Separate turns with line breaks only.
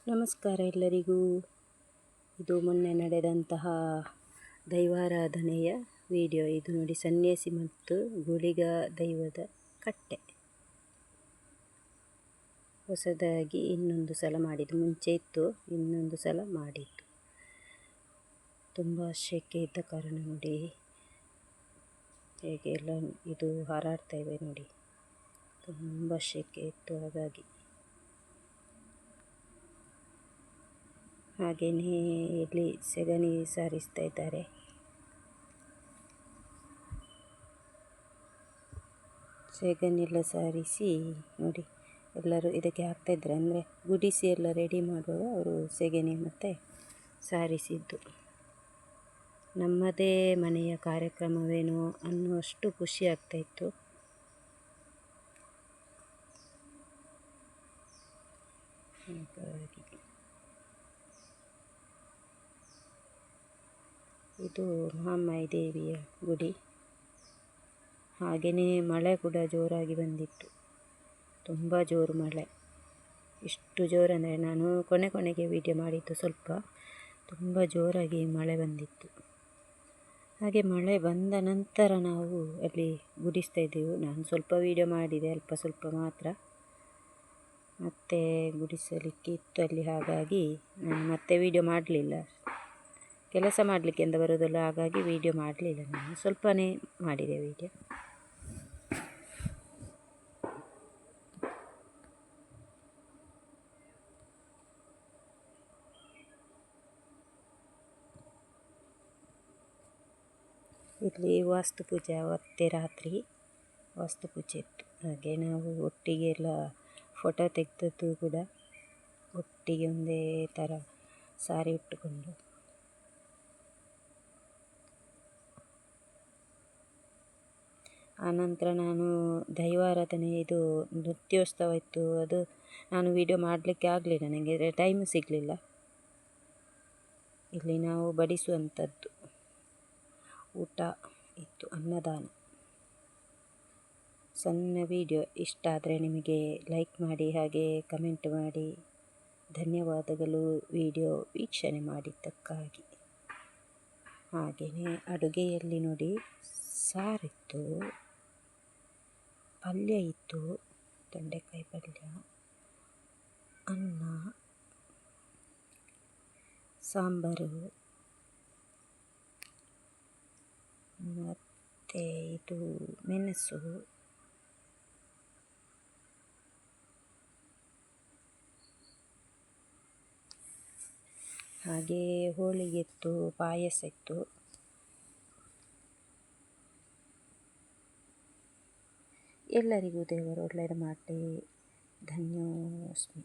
ನಮಸ್ಕಾರ ಎಲ್ಲರಿಗೂ. ಇದು ಮೊನ್ನೆ ನಡೆದಂತಹ ದೈವಾರಾಧನೆಯ ವಿಡಿಯೋ. ಇದು ನೋಡಿ, ಸನ್ಯಾಸಿ ಮತ್ತು ಗುಳಿಗ ದೈವದ ಕಟ್ಟೆ ಹೊಸದಾಗಿ ಇನ್ನೊಂದು ಸಲ ಮಾಡಿದ್ದು. ಮುಂಚೆ ಇತ್ತು, ಇನ್ನೊಂದು ಸಲ ಮಾಡಿದ್ದು. ತುಂಬ ಶೆಕೆ ಇದ್ದ ಕಾರಣ ನೋಡಿ ಹೇಗೆ ಎಲ್ಲ ಇದು ಹಾರಾಡ್ತಾ ಇದೆ ನೋಡಿ. ತುಂಬ ಶೆಕೆ ಇತ್ತು, ಹಾಗಾಗಿ. ಹಾಗೆಯೇ ಇಲ್ಲಿ ಸೆಗಣಿ ಸಾರಿಸ್ತಾ ಇದ್ದಾರೆ. ಸೆಗಣಿಯೆಲ್ಲ ಸಾರಿಸಿ ನೋಡಿ, ಎಲ್ಲರೂ ಇದಕ್ಕೆ ಹಾಕ್ತಾಯಿದ್ದಾರೆ. ಅಂದರೆ ಗುಡಿಸಿ ಎಲ್ಲ ರೆಡಿ ಮಾಡುವಾಗ ಅವರು ಸೆಗಣಿ ಮತ್ತು ಸಾರಿಸಿದ್ದು. ನಮ್ಮದೇ ಮನೆಯ ಕಾರ್ಯಕ್ರಮವೇನೋ ಅನ್ನುವಷ್ಟು ಖುಷಿ ಆಗ್ತಾಯಿತ್ತು. ಹಾಗಾಗಿ ಇದು ಮಹಾಮಾಯಿ ದೇವಿಯ ಗುಡಿ. ಹಾಗೆಯೇ ಮಳೆ ಕೂಡ ಜೋರಾಗಿ ಬಂದಿತ್ತು, ತುಂಬ ಜೋರು ಮಳೆ. ಇಷ್ಟು ಜೋರು ಅಂದರೆ ನಾನು ಕೊನೆಗೆ ವಿಡಿಯೋ ಮಾಡಿದ್ದು ಸ್ವಲ್ಪ. ತುಂಬ ಜೋರಾಗಿ ಮಳೆ ಬಂದಿತ್ತು. ಹಾಗೆ ಮಳೆ ಬಂದ ನಂತರ ನಾವು ಅಲ್ಲಿ ಗುಡಿಸ್ತಾ ಇದ್ದೆವು. ನಾನು ಸ್ವಲ್ಪ ವಿಡಿಯೋ ಮಾಡಿದೆ, ಅಲ್ಪ ಸ್ವಲ್ಪ ಮಾತ್ರ. ಮತ್ತೆ ಗುಡಿಸಲಿಕ್ಕೆ ಇತ್ತು ಅಲ್ಲಿ, ಹಾಗಾಗಿ ನಾನು ಮತ್ತೆ ವಿಡಿಯೋ ಮಾಡಲಿಲ್ಲ. ಕೆಲಸ ಮಾಡಲಿಕ್ಕೆ ಅಂತ ಬರೋದಲ್ಲ, ಹಾಗಾಗಿ ವಿಡಿಯೋ ಮಾಡಲಿಲ್ಲ. ನಾನು ಸ್ವಲ್ಪನೇ ಮಾಡಿದೆ ವಿಡಿಯೋ. ಇಲ್ಲಿ ವಾಸ್ತುಪೂಜೆ ಅವತ್ತೇ ರಾತ್ರಿ ವಾಸ್ತುಪೂಜೆ ಇತ್ತು. ಹಾಗೆ ನಾವು ಒಟ್ಟಿಗೆ ಎಲ್ಲ ಫೋಟೋ ತೆಗೆದದ್ದು ಕೂಡ ಒಟ್ಟಿಗೆ ಒಂದೇ ಥರ ಸಾರಿ ಉಟ್ಟುಕೊಂಡು. ಆನಂತರ ನಾನು ದೈವಾರಾಧನೆ ಇದು ನೃತ್ಯೋತ್ಸವ ಇತ್ತು, ಅದು ನಾನು ವಿಡಿಯೋ ಮಾಡಲಿಕ್ಕೆ ಆಗಲಿಲ್ಲ, ನನಗೆ ಟೈಮ್ ಸಿಗಲಿಲ್ಲ. ಇಲ್ಲಿ ನಾವು ಬಡಿಸುವಂಥದ್ದು ಊಟ ಇತ್ತು, ಅನ್ನದಾನ. ಸಣ್ಣ ವಿಡಿಯೋ. ಇಷ್ಟ ಆದರೆ ನಿಮಗೆ ಲೈಕ್ ಮಾಡಿ, ಹಾಗೆ ಕಮೆಂಟ್ ಮಾಡಿ. ಧನ್ಯವಾದಗಳು ವಿಡಿಯೋ ವೀಕ್ಷಣೆ ಮಾಡಿದ್ದಕ್ಕಾಗಿ. ಹಾಗೆಯೇ ಅಡುಗೆಯಲ್ಲಿ ನೋಡಿ, ಸಾರಿತ್ತು, ಪಲ್ಯ ಇತ್ತು, ತೊಂಡೆಕಾಯಿ ಪಲ್ಯ, ಅನ್ನ, ಸಾಂಬಾರು, ಮತ್ತು ಇದು ಮೆಣಸು, ಹಾಗೆ ಹೋಳಿಗೆ ಇತ್ತು, ಪಾಯಸ ಇತ್ತು. ಎಲ್ಲರಿಗೂ ದೇವರು ಒಳ್ಳೆಯದು ಮಾಡಲಿ. ಧನ್ಯೋಸ್ಮಿ.